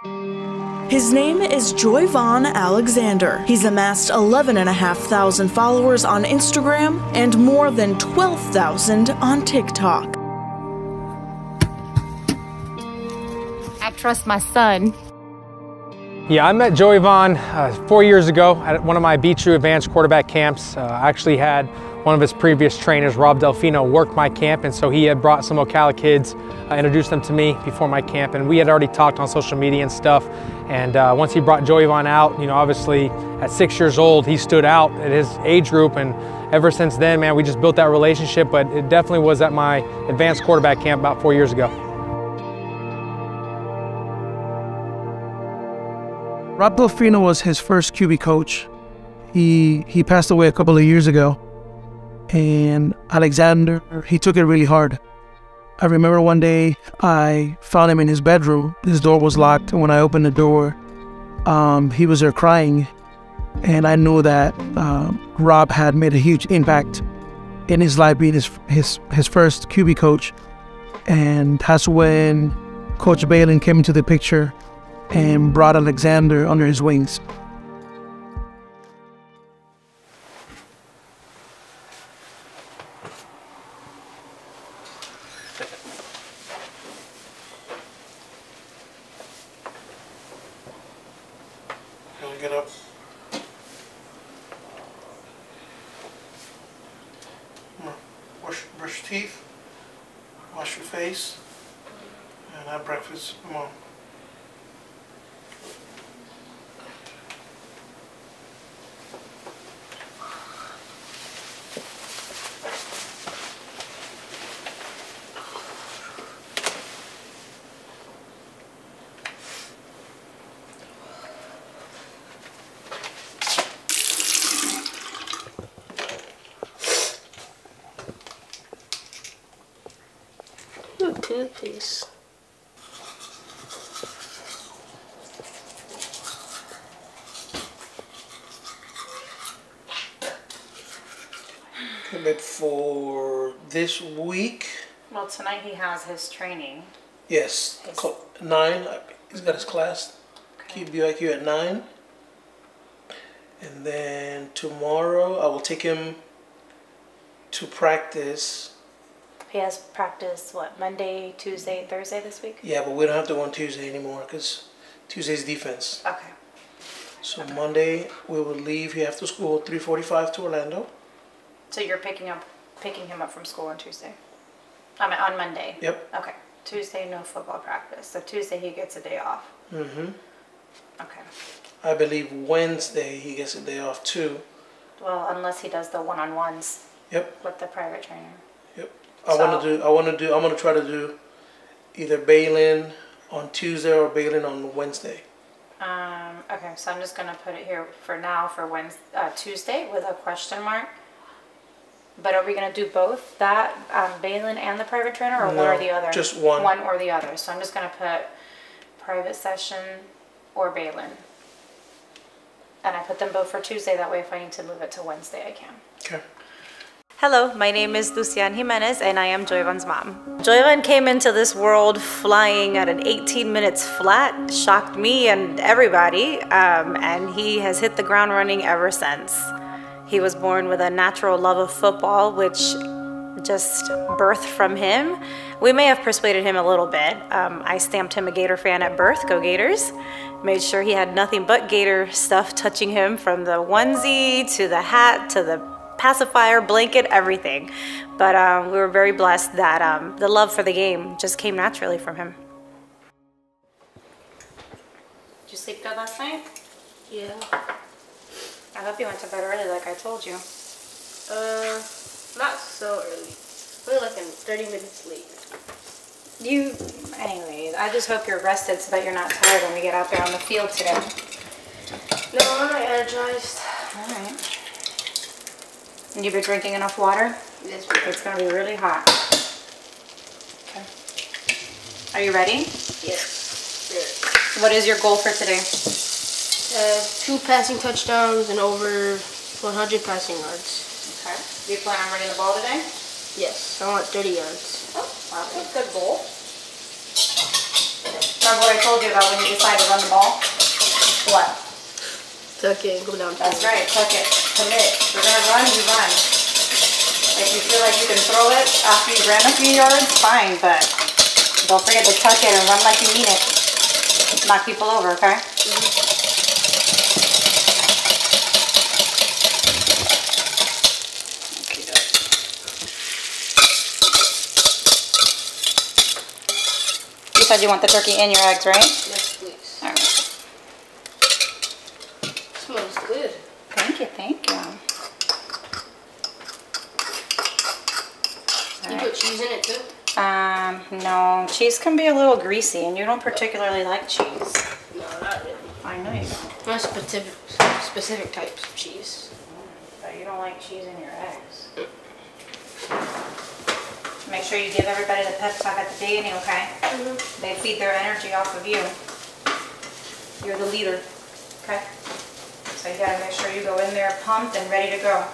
His name is Joivan Alexander. He's amassed 11,500 followers on Instagram and more than 12,000 on TikTok. I trust my son. Yeah, I met Joivan 4 years ago at one of my B2 advanced quarterback camps. I actually had one of his previous trainers, Rob Delfino, work my camp, and so he had brought some Ocala kids, introduced them to me before my camp, and we had already talked on social media and stuff. And once he brought Joivan out, you know, obviously at 6 years old, he stood out at his age group, and ever since then, man, we just built that relationship. But it definitely was at my advanced quarterback camp about 4 years ago. Rob Delfino was his first QB coach. He passed away a couple of years ago. And Alexander, he took it really hard. I remember one day I found him in his bedroom. His door was locked, and when I opened the door, he was there crying. And I knew that Rob had made a huge impact in his life, being his first QB coach. And that's when Coach Balin came into the picture and brought Alexander under his wings. Get up. Come on. Brush your teeth, wash your face, and have breakfast. Come on. Toothpaste. Okay, but for this week, Well, tonight he has his training. yes, 9. He's got his class. Okay. Keep BYQ at 9. And then tomorrow I will take him to practice. He has practice, what, Monday, Tuesday, Thursday this week? Yeah, but we don't have to go on Tuesday anymore because Tuesday's defense. Okay. So Monday we will leave here after school 3:45 to Orlando. So you're picking him up from school on Tuesday? I mean, on Monday? Yep. Okay. Tuesday, no football practice. So Tuesday he gets a day off. Mm-hmm. Okay. I believe Wednesday he gets a day off too. Well, unless he does the one-on-ones. Yep. With the private trainer. Yep. I'm gonna try to do either Balin on Tuesday or Balin on Wednesday. Okay, so I'm just gonna put it here for now for Tuesday with a question mark. But are we gonna do both that Balin and the private trainer, or No, one or the other? just one. One or the other. So I'm just gonna put private session or Balin. And I put them both for Tuesday. That way, if I need to move it to Wednesday, I can. Okay. Hello, my name is Jimenez and I am Joivan's mom. Joivan came into this world flying at an 18 minutes flat, shocked me and everybody, and he has hit the ground running ever since. He was born with a natural love of football, which just birthed from him. We may have persuaded him a little bit. I stamped him a Gator fan at birth, go Gators. Made sure he had nothing but Gator stuff touching him, from the onesie to the hat to the pacifier, blanket, everything. But we were very blessed that the love for the game just came naturally from him. Did you sleep good last night? Yeah. I hope you went to bed early like I told you. Not so early. We're like 30 minutes late. Anyways, I just hope you're rested so that you're not tired when we get out there on the field today. No, I'm not energized. Alright. And you've been drinking enough water? Yes. It's going to be really hot. Okay. Are you ready? Yes. Good. What is your goal for today? 2 passing touchdowns and over 100 passing yards. Okay. Do you plan on running the ball today? Yes. I want 30 yards. Oh, wow, that's a good goal. Remember what I told you about when you decide to run the ball? What? Tuck it and go down. That's right, tuck it, commit. If you're gonna run, you run. If you feel like you can throw it after you ran a few yards, fine, but don't forget to tuck it and run like you mean it. Knock people over, okay? You said you want the turkey and your eggs, right? Yes, please. All right. Smells good. Thank you, thank you. You put cheese in it too? No, cheese can be a little greasy, and you don't particularly like cheese. No, not really. I know you don't. Not specific types of cheese. But you don't like cheese in your eggs. Make sure you give everybody the pep talk at the beginning, okay? They feed their energy off of you. You're the leader, okay? So you gotta make sure you go in there pumped and ready to go.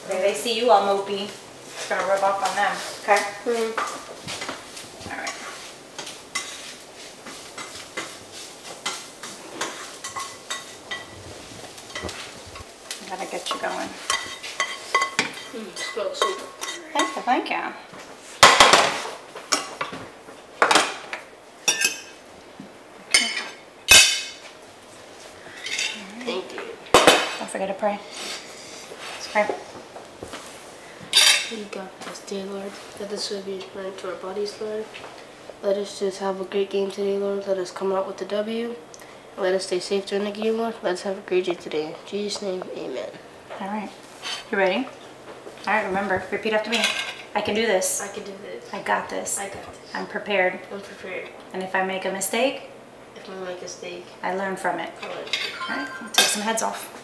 Okay, they see you all mopey, it's gonna rub off on them, okay? All right. I gotta get you going. Smells super. Thank you, thank you. Thank you. Don't forget to pray. Let's pray. We got this day, Lord. Let this will be running to our bodies, Lord. Let us just have a great game today, Lord. Let us come out with the W. Let us stay safe during the game, Lord. Let us have a great day today. In Jesus' name, amen. All right. You ready? All right, remember, repeat after me. I can do this. I can do this. I got this. I got this. I'm prepared. I'm prepared. And if I make a mistake, If I make a mistake, I learn from it. I'll let it All right, I'll take some heads off.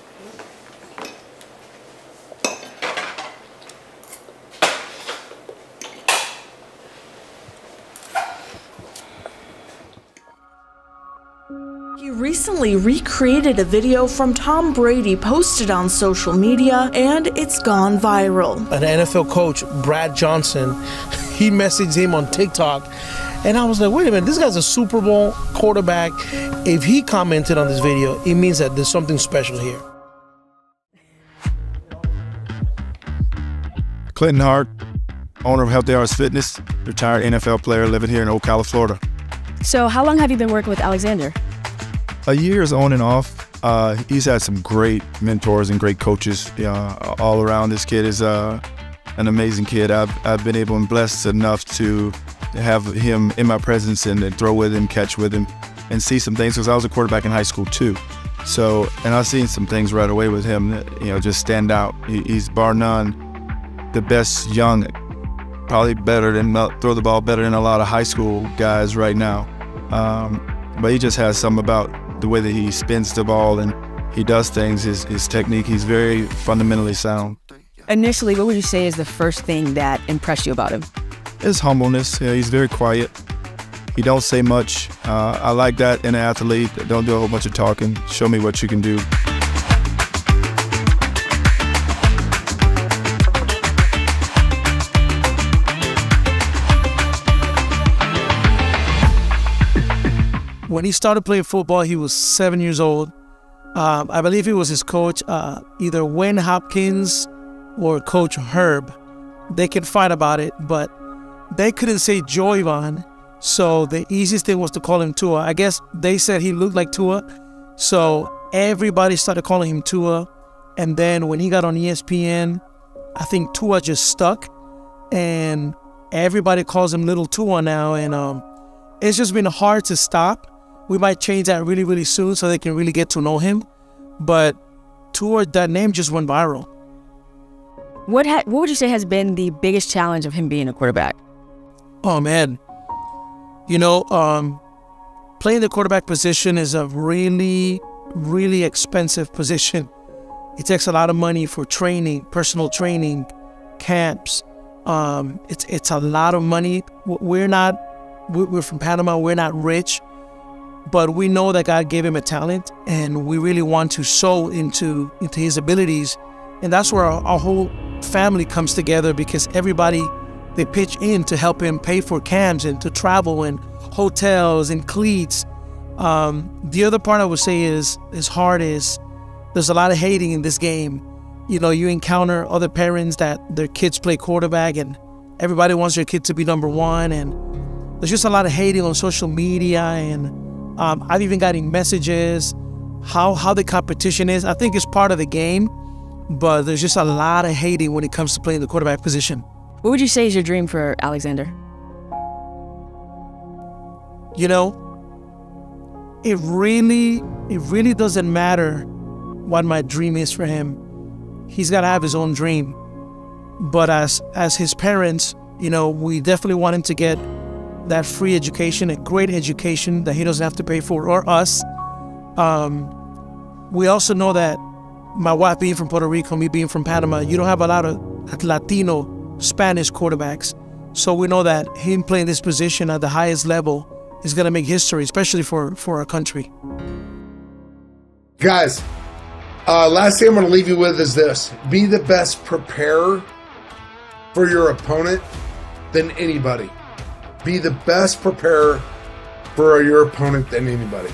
He recently recreated a video from Tom Brady posted on social media, and it's gone viral. An NFL coach, Brad Johnson, he messaged him on TikTok, and I was like, wait a minute, this guy's a Super Bowl quarterback. If he commented on this video, it means that there's something special here. Clinton Hart, owner of Healthy Arts Fitness, retired NFL player living here in Ocala, Florida. So how long have you been working with Alexander? A year's on and off. He's had some great mentors and great coaches all around. This kid is an amazing kid. I've been able and blessed enough to have him in my presence and throw with him, catch with him, and see some things, because I was a quarterback in high school too. So, and I've seen some things right away with him that, just stand out. He's bar none the best young, probably better than, throw the ball better than a lot of high school guys right now. But he just has something about the way that he spins the ball and he does things, his technique. He's very fundamentally sound. Initially, what would you say is the first thing that impressed you about him? His humbleness. He's very quiet. He don't say much. I like that in an athlete. Don't do a whole bunch of talking. Show me what you can do. When he started playing football, he was 7 years old. I believe it was his coach, either Wayne Hopkins or Coach Herb. They can fight about it, but they couldn't say Joivan, so the easiest thing was to call him Tua. I guess they said he looked like Tua, so everybody started calling him Tua. And then when he got on ESPN, I think Tua just stuck, and everybody calls him Little Tua now, and it's just been hard to stop. We might change that really, really soon so they can really get to know him. But Tua, that name just went viral. What would you say has been the biggest challenge of him being a quarterback? Oh, man. Playing the quarterback position is a really, really expensive position. It takes a lot of money for training, personal training, camps. It's a lot of money. We're from Panama. We're not rich. But we know that God gave him a talent, and we really want to sow into his abilities. And that's where our whole family comes together, because everybody, they pitch in to help him pay for camps and to travel and hotels and cleats. The other part I would say is hard is there's a lot of hating in this game. You know, you encounter other parents that their kids play quarterback and everybody wants their kid to be number one, and there's just a lot of hating on social media, and I've even gotten messages how the competition is. I think it's part of the game, but there's just a lot of hating when it comes to playing the quarterback position. What would you say is your dream for Alexander? You know, it really doesn't matter what my dream is for him. He's got to have his own dream. But as his parents, you know, we definitely want him to get that free education, a great education that he doesn't have to pay for, or us. We also know that my wife being from Puerto Rico, me being from Panama, you don't have a lot of Latino, Spanish quarterbacks. So we know that him playing this position at the highest level is going to make history, especially for our country. Guys, last thing I'm going to leave you with is this. Be the best preparer for your opponent than anybody. Be the best preparer for your opponent than anybody.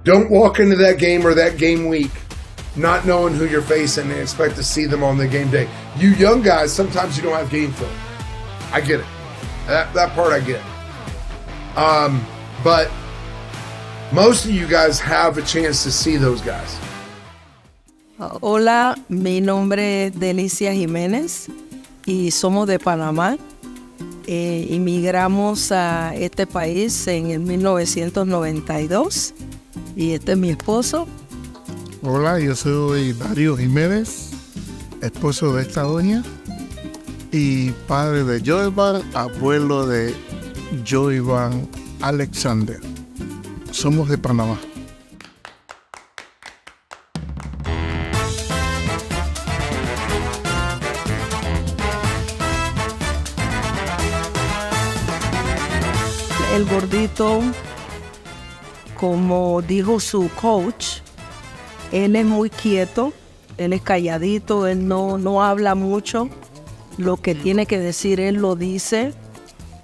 Don't walk into that game or that game week not knowing who you're facing and expect to see them on the game day. You young guys, sometimes you don't have game film. I get it. That part I get. But most of you guys have a chance to see those guys. Hola, mi nombre es Delicia Jimenez y somos de Panamá. Inmigramos a este país en el 1992 y este es mi esposo. Hola, yo soy Darío Jiménez, esposo de esta doña y padre de Joivan, abuelo de Joivan Alexander. Somos de Panamá. El gordito, como dijo su coach, él es muy quieto, él es calladito, él no habla mucho. Lo que tiene que decir, él lo dice.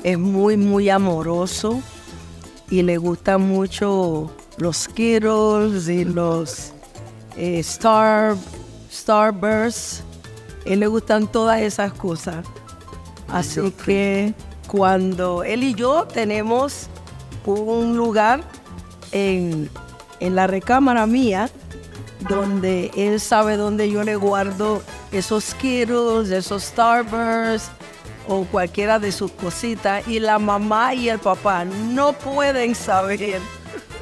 Es muy amoroso y le gustan mucho los Skittles y los Starbursts. Él le gustan todas esas cosas. Así que cuando él y yo tenemos un lugar en la recámara mía donde él sabe dónde yo le guardo esos Skittles, esos Starbursts o cualquiera de sus cositas, y la mamá y el papá no pueden saber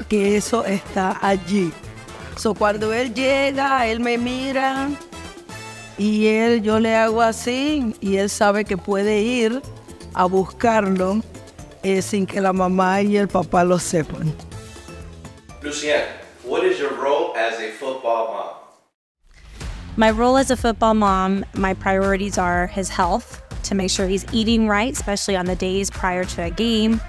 que eso está allí. So, cuando él llega, él me mira y yo le hago así y él sabe que puede ir a buscarlo sin que la mamá y el papá lo sepan. Lucienne, what is your role as a football mom? My role as a football mom, my priorities are his health, to make sure he's eating right, especially on the days prior to a game.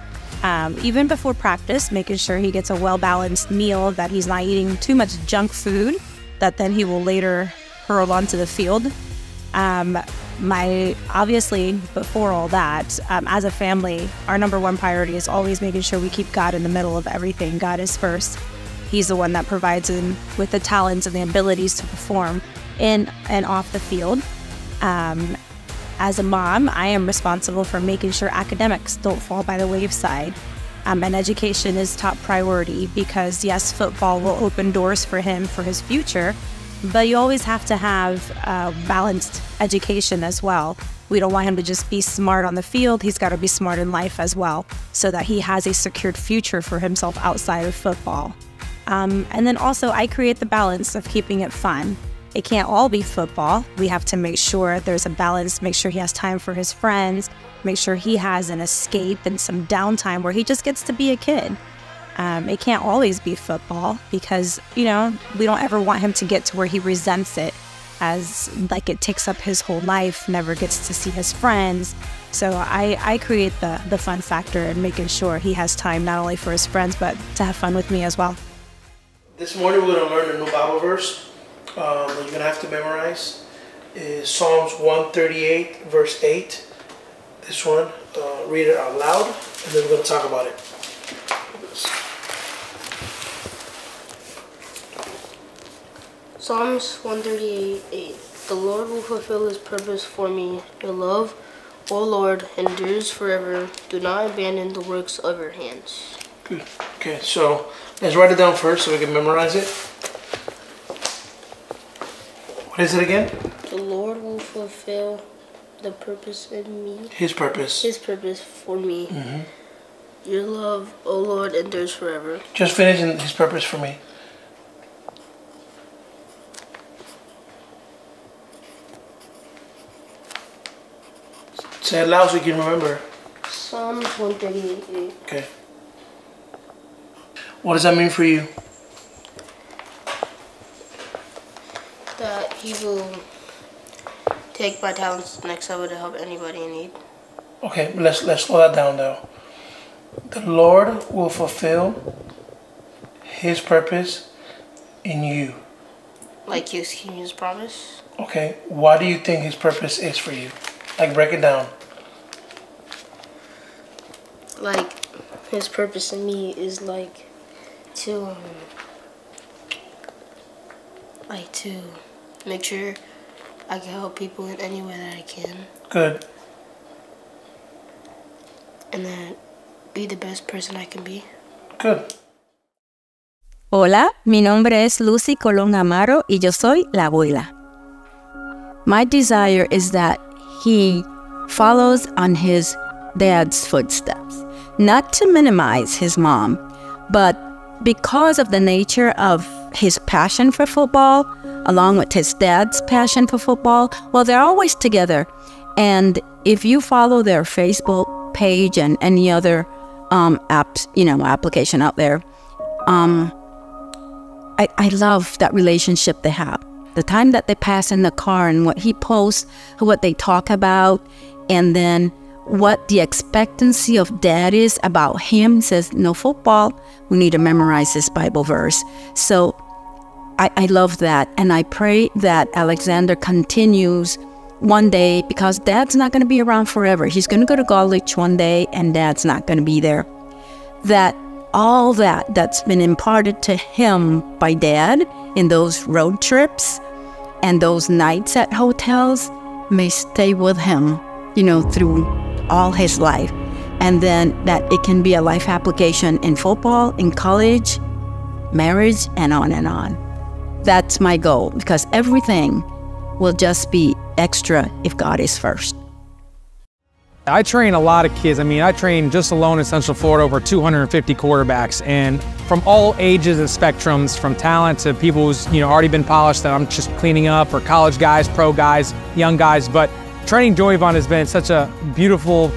Even before practice, making sure he gets a well-balanced meal, that he's not eating too much junk food that then he will later hurl onto the field. Obviously, before all that, as a family, our number one priority is always making sure we keep God in the middle of everything. God is first. He's the one that provides him with the talents and the abilities to perform in and off the field. As a mom, I am responsible for making sure academics don't fall by the wayside. And education is top priority because, yes, football will open doors for him for his future, but you always have to have balanced education as well. We don't want him to just be smart on the field. He's got to be smart in life as well, so that he has a secured future for himself outside of football. And then also, I create the balance of keeping it fun. It can't all be football. We have to make sure there's a balance, make sure he has time for his friends, make sure he has an escape and some downtime where he just gets to be a kid. It can't always be football because, you know, we don't ever want him to get to where he resents it as like it takes up his whole life, never gets to see his friends. So I create the fun factor and making sure he has time not only for his friends, but to have fun with me as well. This morning we're going to learn a new Bible verse that you're going to have to memorize. Is Psalms 138 verse 8. This one, read it out loud and then we're going to talk about it. Psalms 138:8. The Lord will fulfill his purpose for me. Your love, O Lord, endures forever. Do not abandon the works of your hands. Good. Okay, so let's write it down first so we can memorize it. What is it again? The Lord will fulfill the purpose in me. His purpose. His purpose for me. Your love, O Lord, endures forever. Just finishing his purpose for me. Say it loud so you can remember. Psalms 138:8. Okay. What does that mean for you? That he will take my talents to the next level to help anybody in need. Okay, let's slow that down though. The Lord will fulfill his purpose in you. Like his promise. Okay, why do you think his purpose is for you? Like, break it down. Like, his purpose in me is to make sure I can help people in any way that I can. Good. And then be the best person I can be. Good. Hola, mi nombre es Lucy Colón Amaro y yo soy la abuela. My desire is that he follows on his dad's footsteps. Not to minimize his mom, but because of the nature of his passion for football, along with his dad's passion for football, well, they're always together. And if you follow their Facebook page and any other application out there, I love that relationship they have. The time that they pass in the car and what he posts, what they talk about, and then what the expectancy of dad is about him. Says, no football, we need to memorize this Bible verse. So I love that. And I pray that Alexander continues one day, because dad's not going to be around forever. He's going to go to college one day and dad's not going to be there. That all that's been imparted to him by dad in those road trips and those nights at hotels may stay with him, through all his life. And then that it can be a life application in football, in college, marriage, and on and on. That's my goal, because everything will just be extra if God is first. I train a lot of kids. I mean, I train just alone in Central Florida over 250 quarterbacks, and from all ages and spectrums, from talent to people who's already been polished that I'm just cleaning up, or college guys, pro guys, young guys. But training Joivan has been such a beautiful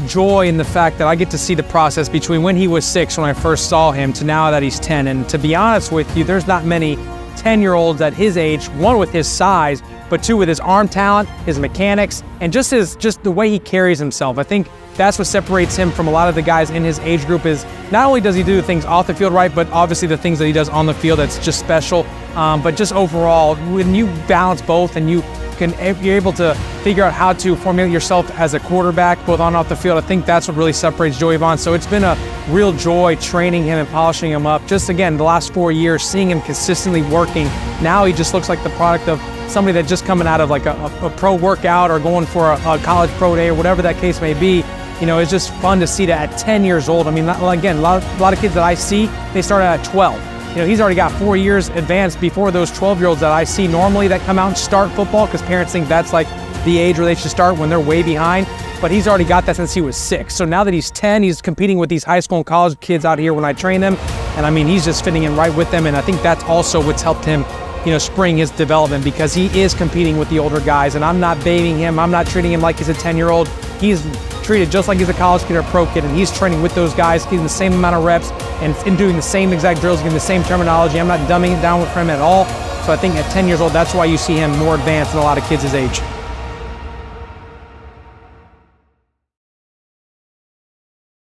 joy in the fact that I get to see the process between when he was 6, when I first saw him, to now that he's 10. And to be honest with you, there's not many 10-year-olds at his age, one with his size, but two with his arm talent, his mechanics, and just the way he carries himself. I think that's what separates him from a lot of the guys in his age group. Is not only does he do things off the field right, but obviously the things that he does on the field, that's just special. But just overall, when you balance both and you're able to figure out how to formulate yourself as a quarterback, both on and off the field, I think that's what really separates Joivan. So it's been a real joy training him and polishing him up. Just again, the last 4 years, seeing him consistently working. Now he just looks like the product of somebody that just coming out of like a pro workout or going for a college pro day or whatever that case may be. It's just fun to see that at 10 years old. I mean, again, a lot of kids that I see, they start at 12. He's already got 4 years advanced before those 12-year-olds that I see normally that come out and start football, because parents think that's like the age where they should start when they're way behind. But he's already got that since he was 6. So now that he's 10, he's competing with these high school and college kids out here when I train them. And I mean, he's just fitting in right with them. And I think that's also what's helped him, spring his development, because he is competing with the older guys. And I'm not babying him. I'm not treating him like he's a 10-year-old. He's treated just like he's a college kid or a pro kid, and he's training with those guys, getting the same amount of reps and doing the same exact drills, getting the same terminology. I'm not dumbing it down for him at all. So I think at 10 years old, that's why you see him more advanced than a lot of kids his age.